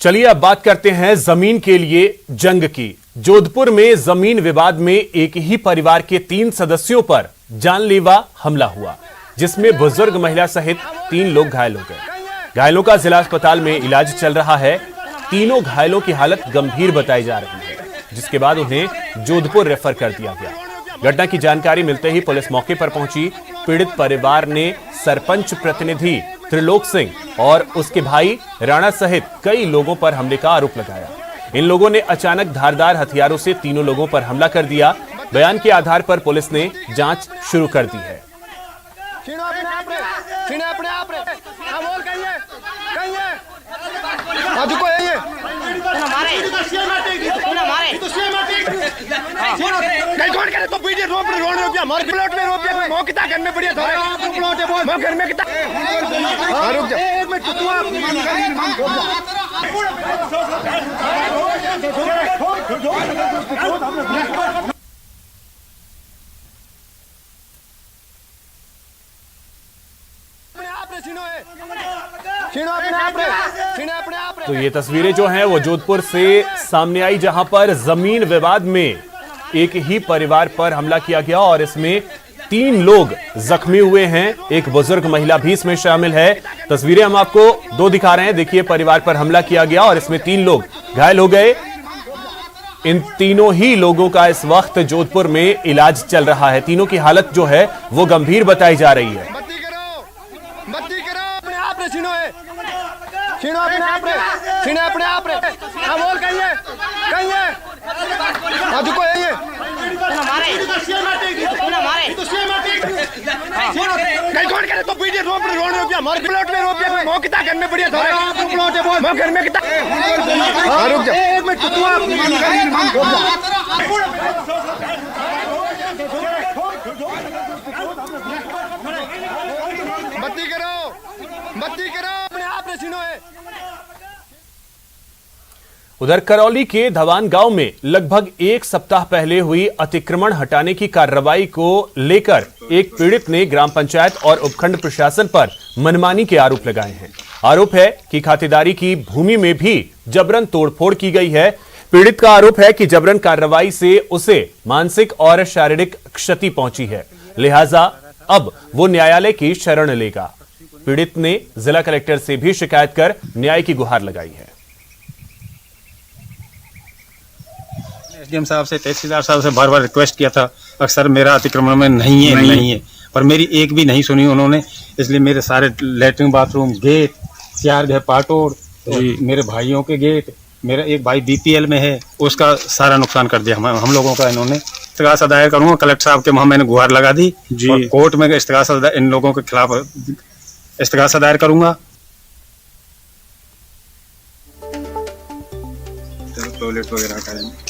चलिए अब बात करते हैं जमीन के लिए जंग की। जोधपुर में जमीन विवाद में एक ही परिवार के 3 सदस्यों पर जानलेवा हमला हुआ, जिसमें बुजुर्ग महिला सहित 3 लोग घायल हो गए। घायलों का जिला अस्पताल में इलाज चल रहा है। तीनों घायलों की हालत गंभीर बताई जा रही है, जिसके बाद उन्हें जोधपुर रेफर कर दिया गया। घटना की जानकारी मिलते ही पुलिस मौके पर पहुंची। पीड़ित परिवार ने सरपंच प्रतिनिधि त्रिलोक सिंह और उसके भाई राणा सहित कई लोगों पर हमले का आरोप लगाया। इन लोगों ने अचानक धारदार हथियारों से तीनों लोगों पर हमला कर दिया। बयान के आधार पर पुलिस ने जांच शुरू कर दी है। तो ये तस्वीरें जो हैं वो जोधपुर से सामने आई, जहां पर जमीन विवाद में एक ही परिवार पर हमला किया गया और इसमें 3 लोग जख्मी हुए हैं। एक बुजुर्ग महिला भी इसमें शामिल है। तस्वीरें हम आपको 2 दिखा रहे हैं। देखिए, परिवार पर हमला किया गया और इसमें 3 लोग घायल हो गए। इन तीनों ही लोगों का इस वक्त जोधपुर में इलाज चल रहा है। तीनों की हालत जो है वो गंभीर बताई जा रही है। उधर करौली के धवान गांव में लगभग 1 सप्ताह पहले हुई अतिक्रमण हटाने की कार्रवाई को लेकर एक पीड़ित ने ग्राम पंचायत और उपखंड प्रशासन पर मनमानी के आरोप लगाए हैं। आरोप है कि खातेदारी की भूमि में भी जबरन तोड़फोड़ की गई है। पीड़ित का आरोप है कि जबरन कार्रवाई से उसे मानसिक और शारीरिक क्षति पहुंची है, लिहाजा अब वो न्यायालय की शरण लेगा। पीड़ित ने जिला कलेक्टर से भी शिकायत कर न्याय की गुहार लगाई है। एसडीएम साहब से, तहसीलदार साहब से बार बार रिक्वेस्ट किया था, अक्सर मेरा अतिक्रमण में नहीं है, पर मेरी एक भी नहीं सुनी उन्होंने। इसलिए मेरे सारे लेटरिन, बाथरूम, गेट, 4 घर पाटोड़, मेरे भाइयों के गेट, मेरा एक भाई बीपीएल में है, उसका सारा नुकसान कर दिया हम लोगों का। इन्होंने इस्तिगासा दायर करूंगा कलेक्टर साहब के वहां, मैंने गुहार लगा दी और कोर्ट में इस्तिगासा इन लोगों के खिलाफ इस्तिगासा दायर करूंगा। टॉयलेट वगैरह करेंगे।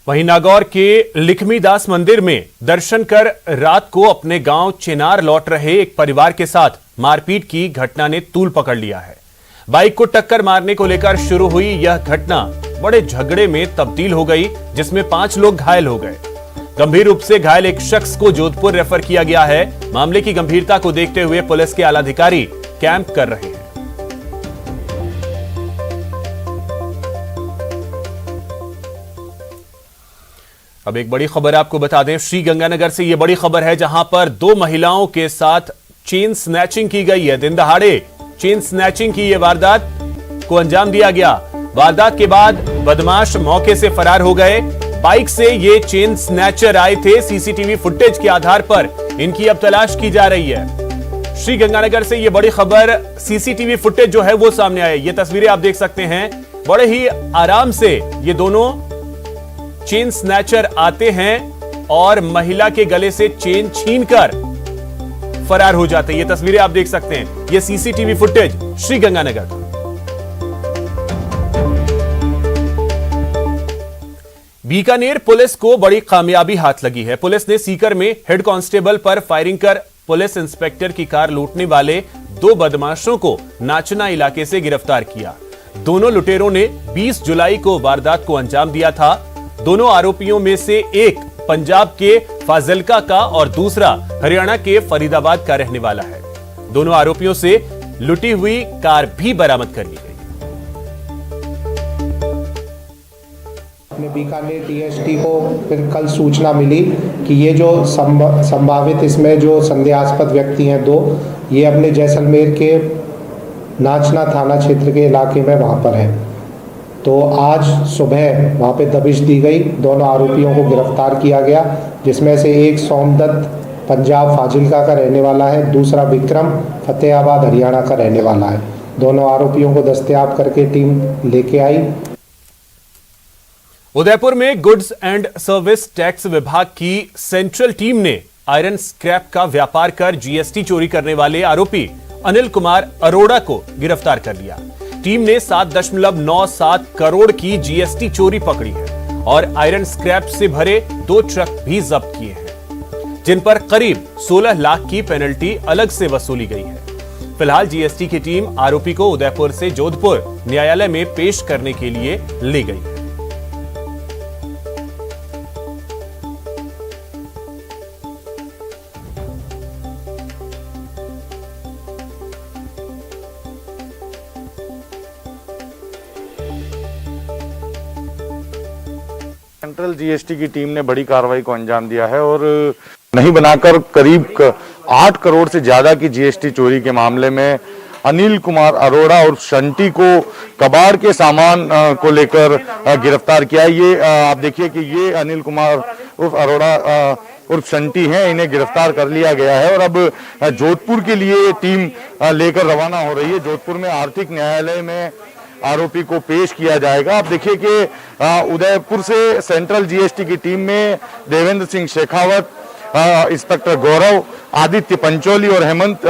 वहीं नागौर के लिखमीदास मंदिर में दर्शन कर रात को अपने गांव चिनार लौट रहे एक परिवार के साथ मारपीट की घटना ने तूल पकड़ लिया है। बाइक को टक्कर मारने को लेकर शुरू हुई यह घटना बड़े झगड़े में तब्दील हो गई, जिसमें 5 लोग घायल हो गए। गंभीर रूप से घायल एक शख्स को जोधपुर रेफर किया गया है। मामले की गंभीरता को देखते हुए पुलिस के आलाधिकारी कैंप कर रहे हैं। अब एक बड़ी खबर आपको बता दें, श्री गंगानगर से यह बड़ी खबर है, जहां पर 2 महिलाओं के साथ चेन स्नैचिंग की गई है। दिन दहाड़े चेन स्नैचिंग की यह वारदात को अंजाम दिया गया। वारदात के बाद बदमाश मौके से फरार हो गए। बाइक से ये चेन स्नैचर आए थे। सीसीटीवी फुटेज के आधार पर इनकी अब तलाश की जा रही है। श्री गंगानगर से यह बड़ी खबर, सीसीटीवी फुटेज जो है वो सामने आए। ये तस्वीरें आप देख सकते हैं। बड़े ही आराम से ये दोनों चेन स्नैचर आते हैं और महिला के गले से चेन छीनकर फरार हो जाते हैं। ये तस्वीरें आप देख सकते हैं। ये सीसीटीवी फुटेज श्री गंगानगर का। बीकानेर पुलिस को बड़ी कामयाबी हाथ लगी है। पुलिस ने सीकर में हेड कांस्टेबल पर फायरिंग कर पुलिस इंस्पेक्टर की कार लूटने वाले 2 बदमाशों को नाचना इलाके से गिरफ्तार किया। दोनों लुटेरों ने 20 जुलाई को वारदात को अंजाम दिया था। दोनों आरोपियों में से एक पंजाब के फाजिलका का और दूसरा हरियाणा के फरीदाबाद का रहने वाला है। दोनों आरोपियों से लुटी हुई कार भी बरामद कर ली गई। अपने बीकानेर डीएसटी को फिर कल सूचना मिली कि ये जो संभावित इसमें जो संदेहास्पद व्यक्ति हैं 2, ये अपने जैसलमेर के नाचना थाना क्षेत्र के इलाके में वहाँ पर हैं। तो आज सुबह वहाँ पे दबिश दी गई, दोनों आरोपियों को गिरफ्तार किया गया, जिसमें से एक सोमदत्त पंजाब फाजिलका का रहने वाला है, दूसरा विक्रम फतेहाबाद हरियाणा का रहने वाला है। दोनों आरोपियों को दस्तयाब करके टीम लेके आई। उदयपुर में गुड्स एंड सर्विस टैक्स विभाग की सेंट्रल टीम ने आयरन स्क्रैप का व्यापार कर जीएसटी चोरी करने वाले आरोपी अनिल कुमार अरोड़ा को गिरफ्तार कर लिया। टीम ने 7.97 करोड़ की जीएसटी चोरी पकड़ी है और आयरन स्क्रैप से भरे 2 ट्रक भी जब्त किए हैं, जिन पर करीब 16 लाख की पेनल्टी अलग से वसूली गई है। फिलहाल जीएसटी की टीम आरोपी को उदयपुर से जोधपुर न्यायालय में पेश करने के लिए ले गई है। सेंट्रल जीएसटी की टीम ने बड़ी कार्रवाई को अंजाम दिया है और नहीं बनाकर करीब 8 करोड़ से ज्यादा की जीएसटी चोरी के मामले में अनिल कुमार अरोड़ा और शंटी को कबाड़ के सामान को लेकर गिरफ्तार किया। ये आप देखिए कि ये अनिल कुमार उर्फ अरोड़ा उर्फ शंटी हैं, इन्हें गिरफ्तार कर लिया गया है और अब जोधपुर के लिए टीम लेकर रवाना हो रही है। जोधपुर में आर्थिक न्यायालय में आरोपी को पेश किया जाएगा। आप देखिए कि उदयपुर से सेंट्रल जीएसटी की टीम में देवेंद्र सिंह शेखावत, इंस्पेक्टर गौरव, आदित्य पंचोली और हेमंत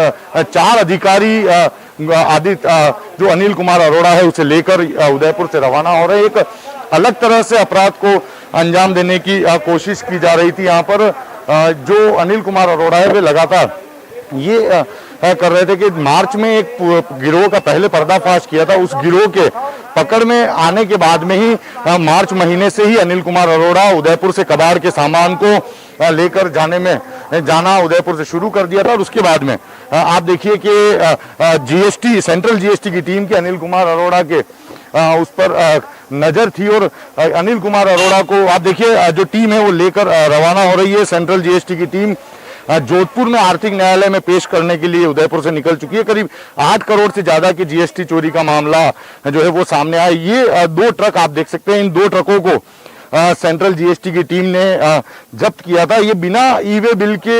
4 अधिकारी जो अनिल कुमार अरोड़ा है उसे लेकर उदयपुर से रवाना हो रहे। एक अलग तरह से अपराध को अंजाम देने की कोशिश की जा रही थी। यहाँ पर जो अनिल कुमार अरोड़ा है वे लगातार ये कर रहे थे कि मार्च में एक गिरोह का पहले पर्दाफाश किया था। उस गिरोह के पकड़ में आने के बाद में ही मार्च महीने से ही अनिल कुमार अरोड़ा उदयपुर से कबाड़ के सामान को लेकर जाना उदयपुर से शुरू कर दिया था और उसके बाद में आप देखिए कि जीएसटी सेंट्रल जीएसटी की टीम के अनिल कुमार अरोड़ा के उस पर नजर थी और अनिल कुमार अरोड़ा को आप देखिए जो टीम है वो लेकर रवाना हो रही है। सेंट्रल जीएसटी की टीम जोधपुर में आर्थिक न्यायालय में पेश करने के लिए उदयपुर से निकल चुकी है। करीब 8 करोड़ से ज्यादा की जीएसटी चोरी का मामला जो है वो सामने आया। ये 2 ट्रक आप देख सकते हैं, इन 2 ट्रकों को सेंट्रल जीएसटी की टीम ने जब्त किया था। ये बिना ई-वे बिल के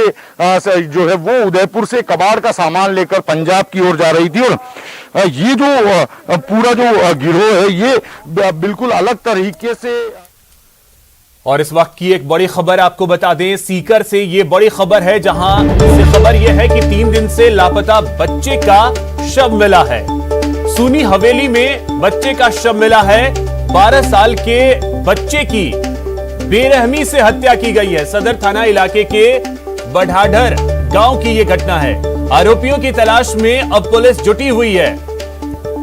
जो है वो उदयपुर से कबाड़ का सामान लेकर पंजाब की ओर जा रही थी और ये जो पूरा जो गिरोह है ये बिल्कुल अलग तरीके से। और इस वक्त की एक बड़ी खबर आपको बता दें, सीकर से ये बड़ी खबर है, जहां से खबर यह है कि 3 दिन से लापता बच्चे का शव मिला है। सूनी हवेली में बच्चे का शव मिला है। 12 साल के बच्चे की बेरहमी से हत्या की गई है। सदर थाना इलाके के बढ़ाढर गांव की यह घटना है। आरोपियों की तलाश में अब पुलिस जुटी हुई है।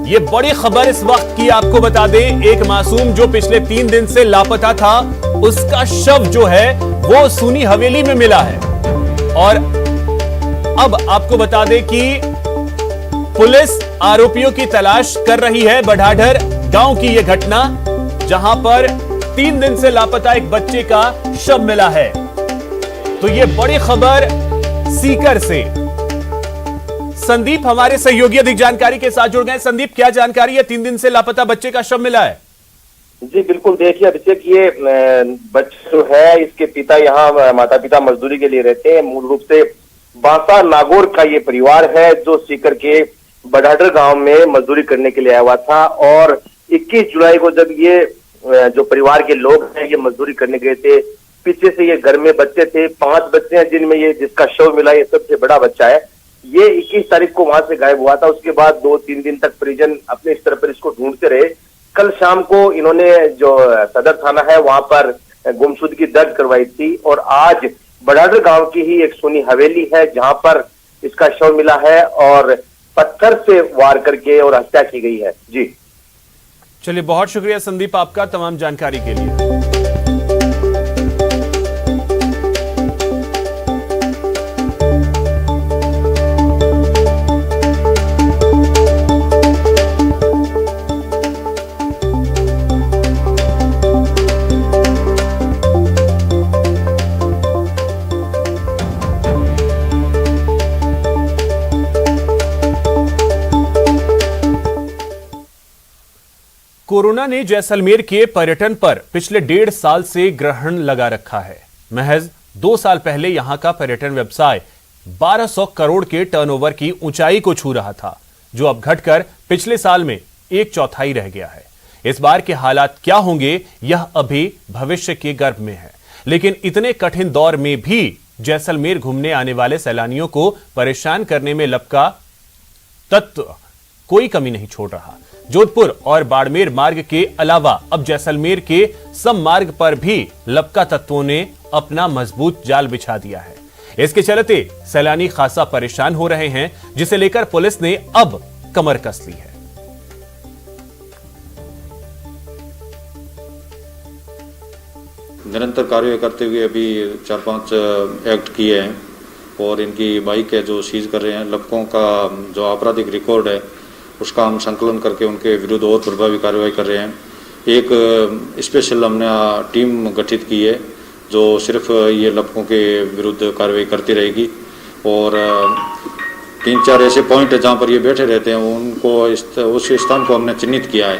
ये बड़ी खबर इस वक्त की आपको बता दें, एक मासूम जो पिछले 3 दिन से लापता था, उसका शव जो है वो सूनी हवेली में मिला है। और अब आपको बता दें कि पुलिस आरोपियों की तलाश कर रही है। बढ़ाढर गांव की यह घटना, जहां पर 3 दिन से लापता एक बच्चे का शव मिला है। तो यह बड़ी खबर सीकर से। संदीप हमारे सहयोगी अधिक जानकारी के साथ जुड़ गए। संदीप, क्या जानकारी है? 3 दिन से लापता बच्चे का शव मिला है। जी बिल्कुल, देखिए अभिषेक, ये बच्चा जो है इसके पिता यहाँ माता पिता मजदूरी के लिए रहते हैं। मूल रूप से बांसा नागौर का ये परिवार है जो सीकर के बढ़ाढर गांव में मजदूरी करने के लिए आया हुआ था और 21 जुलाई को जब ये जो परिवार के लोग हैं ये मजदूरी करने गए थे, पीछे से ये घर में बच्चे थे, 5 बच्चे हैं जिनमें ये जिसका शव मिला ये सबसे बड़ा बच्चा है। ये 21 तारीख को वहां से गायब हुआ था। उसके बाद 2-3 दिन तक परिजन अपने स्तर पर इसको ढूंढते रहे। कल शाम को इन्होंने जो सदर थाना है वहां पर गुमशुदगी दर्ज करवाई थी। और आज बड़ाडर गांव की ही एक सोनी हवेली है जहां पर इसका शव मिला है और पत्थर से वार करके और हत्या की गई है। जी चलिए, बहुत शुक्रिया संदीप आपका तमाम जानकारी के लिए। कोरोना ने जैसलमेर के पर्यटन पर पिछले 1.5 साल से ग्रहण लगा रखा है। महज 2 साल पहले यहां का पर्यटन व्यवसाय 1200 करोड़ के टर्नओवर की ऊंचाई को छू रहा था, जो अब घटकर पिछले साल में 1/4 रह गया है। इस बार के हालात क्या होंगे, यह अभी भविष्य के गर्भ में है, लेकिन इतने कठिन दौर में भी जैसलमेर घूमने आने वाले सैलानियों को परेशान करने में लपका तत्व कोई कमी नहीं छोड़ रहा। जोधपुर और बाड़मेर मार्ग के अलावा अब जैसलमेर के सब मार्ग पर भी लपका तत्वों ने अपना मजबूत जाल बिछा दिया है। इसके चलते सैलानी खासा परेशान हो रहे हैं, जिसे लेकर पुलिस ने अब कमर कस ली है। निरंतर कार्य करते हुए अभी 4-5 एक्ट किए हैं और इनकी बाइक है जो सीज कर रहे हैं। लपकों का जो आपराधिक रिकॉर्ड है उसका हम संकलन करके उनके विरुद्ध और प्रभावी कार्रवाई कर रहे हैं। एक स्पेशल हमने टीम गठित की है जो सिर्फ ये लपकों के विरुद्ध कार्रवाई करती रहेगी और 3-4 ऐसे पॉइंट है जहां पर ये बैठे रहते हैं उनको उस स्थान को हमने चिन्हित किया है।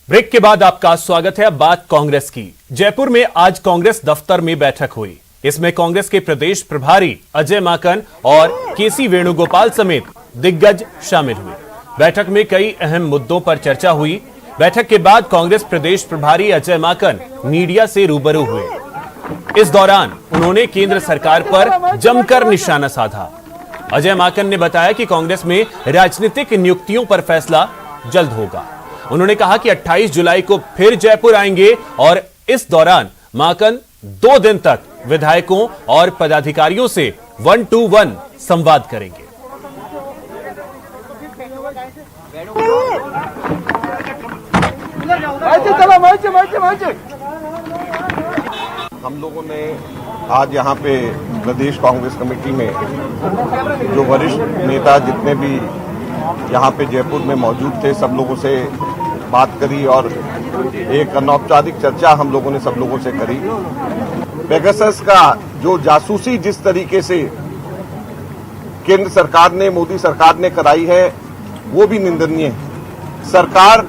ब्रेक के बाद आपका स्वागत है। अब बात कांग्रेस की। जयपुर में आज कांग्रेस दफ्तर में बैठक हुई। इसमें कांग्रेस के प्रदेश प्रभारी अजय माकन और केसी वेणुगोपाल समेत दिग्गज शामिल हुए। बैठक में कई अहम मुद्दों पर चर्चा हुई। बैठक के बाद कांग्रेस प्रदेश प्रभारी अजय माकन मीडिया से रूबरू हुए। इस दौरान उन्होंने केंद्र सरकार पर जमकर निशाना साधा। अजय माकन ने बताया कि कांग्रेस में राजनीतिक नियुक्तियों पर फैसला जल्द होगा। उन्होंने कहा कि 28 जुलाई को फिर जयपुर आएंगे और इस दौरान माकन 2 दिन तक विधायकों और पदाधिकारियों से 1-to-1 संवाद करेंगे। हम लोगों ने आज यहाँ पे प्रदेश कांग्रेस कमेटी में जो वरिष्ठ नेता जितने भी यहाँ पे जयपुर में मौजूद थे सब लोगों से बात करी और एक अनौपचारिक चर्चा हम लोगों ने सब लोगों से करी। पेगासस का जो जासूसी जिस तरीके से केंद्र सरकार ने, मोदी सरकार ने कराई है वो भी निंदनीय है। सरकार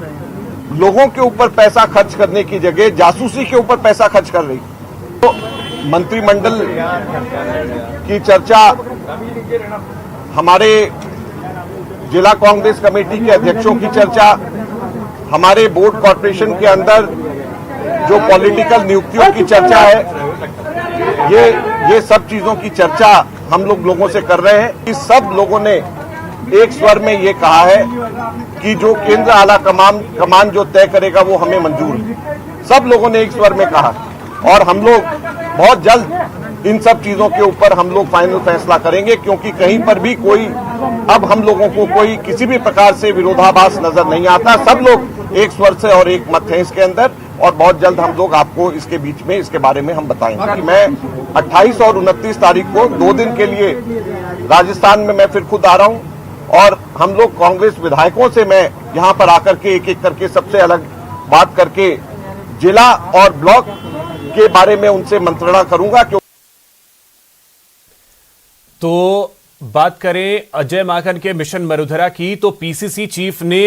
लोगों के ऊपर पैसा खर्च करने की जगह जासूसी के ऊपर पैसा खर्च कर रही। तो मंत्रिमंडल की चर्चा हमारे जिला कांग्रेस कमेटी के अध्यक्षों की चर्चा, हमारे बोर्ड कॉर्पोरेशन के अंदर जो पॉलिटिकल नियुक्तियों की चर्चा है, ये सब चीजों की चर्चा हम लोगों से कर रहे हैं। इस सब लोगों ने एक स्वर में ये कहा है कि जो केंद्र आला कमान जो तय करेगा वो हमें मंजूर है। सब लोगों ने एक स्वर में कहा और हम लोग बहुत जल्द इन सब चीजों के ऊपर हम लोग फाइनल फैसला करेंगे, क्योंकि कहीं पर भी कोई अब हम लोगों को कोई किसी भी प्रकार से विरोधाभास नजर नहीं आता। सब लोग एक स्वर से और एक मत है इसके अंदर और बहुत जल्द हम लोग आपको इसके बीच में इसके बारे में हम बताएंगे। मैं 28 और 29 तारीख को 2 दिन के लिए राजस्थान में मैं फिर खुद आ रहा हूं और हम लोग कांग्रेस विधायकों से मैं यहां पर आकर के एक एक करके सबसे अलग बात करके जिला और ब्लॉक के बारे में उनसे मंत्रणा करूंगा। तो बात करें अजय माकन के मिशन मरुधरा की, तो पीसीसी चीफ ने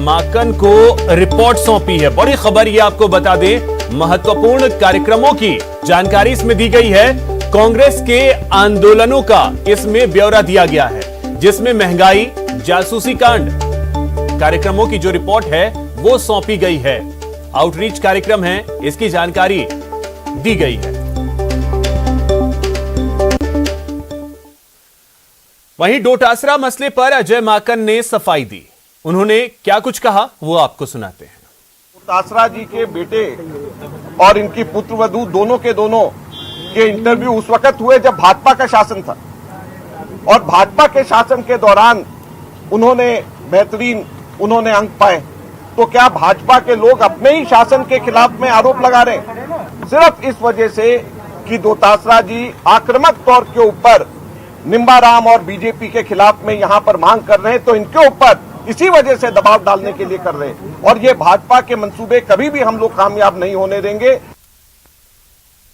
माकन को रिपोर्ट सौंपी है। बड़ी खबर ये आपको बता दें, महत्वपूर्ण कार्यक्रमों की जानकारी इसमें दी गई है। कांग्रेस के आंदोलनों का इसमें ब्यौरा दिया गया है, जिसमें महंगाई, जासूसी कांड कार्यक्रमों की जो रिपोर्ट है वो सौंपी गई है। आउटरीच कार्यक्रम है, इसकी जानकारी दी गई है। वहीं डोटासरा मसले पर अजय माकन ने सफाई दी। उन्होंने क्या कुछ कहा वो आपको सुनाते हैं। तासरा जी के बेटे और इनकी पुत्रवधू दोनों के दोनों के इंटरव्यू उस वक्त हुए जब भाजपा का शासन था, और भाजपा के शासन के दौरान उन्होंने उन्होंने अंक पाए। तो क्या भाजपा के लोग अपने ही शासन के खिलाफ में आरोप लगा रहे हैं सिर्फ इस वजह से कि दो तासरा जी आक्रामक तौर के ऊपर निम्बाराम और बीजेपी के खिलाफ में यहां पर मांग कर रहे हैं, तो इनके ऊपर इसी वजह से दबाव डालने के लिए कर रहे हैं। और ये भाजपा के मंसूबे कभी भी हम लोग कामयाब नहीं होने देंगे।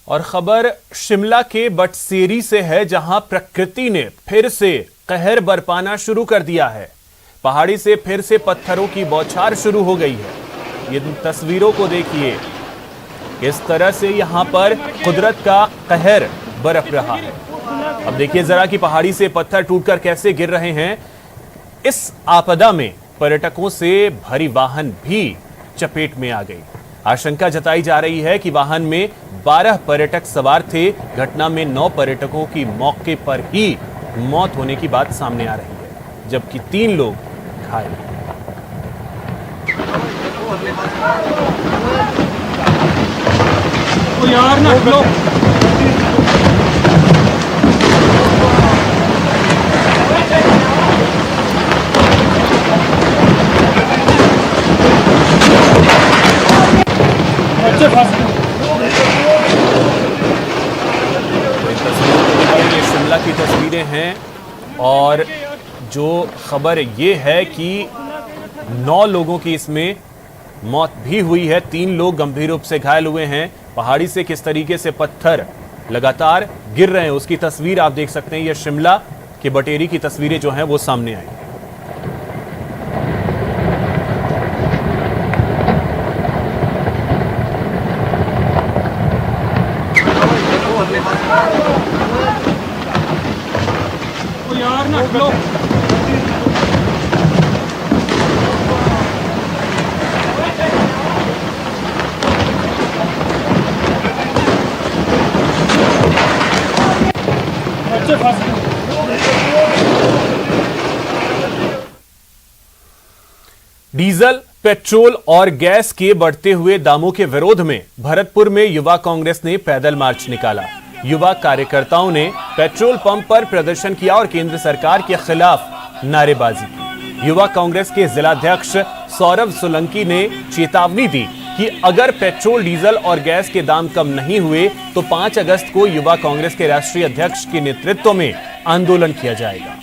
और खबर शिमला के बटसेरी से है, जहां प्रकृति ने फिर से कहर बरपाना शुरू कर दिया है। पहाड़ी से फिर से पत्थरों की बौछार शुरू हो गई है। ये तस्वीरों को देखिए, इस तरह से यहां पर कुदरत का कहर बरप रहा है। अब देखिए जरा कि पहाड़ी से पत्थर टूटकर कैसे गिर रहे हैं। इस आपदा में पर्यटकों से भरी वाहन भी चपेट में आ गई। आशंका जताई जा रही है कि वाहन में 12 पर्यटक सवार थे। घटना में 9 पर्यटकों की मौके पर ही मौत होने की बात सामने आ रही है, जबकि 3 लोग घायल। यार ना ये शिमला की तस्वीरें हैं और जो खबर ये है कि 9 लोगों की इसमें मौत भी हुई है, 3 लोग गंभीर रूप से घायल हुए हैं। पहाड़ी से किस तरीके से पत्थर लगातार गिर रहे हैं उसकी तस्वीर आप देख सकते हैं। ये शिमला के बटेरी की तस्वीरें जो हैं वो सामने आई। यार ना लो डीजल, पेट्रोल और गैस के बढ़ते हुए दामों के विरोध में भरतपुर में युवा कांग्रेस ने पैदल मार्च निकाला। युवा कार्यकर्ताओं ने पेट्रोल पंप पर प्रदर्शन किया और केंद्र सरकार के खिलाफ नारेबाजी की। युवा कांग्रेस के जिलाध्यक्ष सौरभ सोलंकी ने चेतावनी दी कि अगर पेट्रोल, डीजल और गैस के दाम कम नहीं हुए तो 5 अगस्त को युवा कांग्रेस के राष्ट्रीय अध्यक्ष के नेतृत्व में आंदोलन किया जाएगा।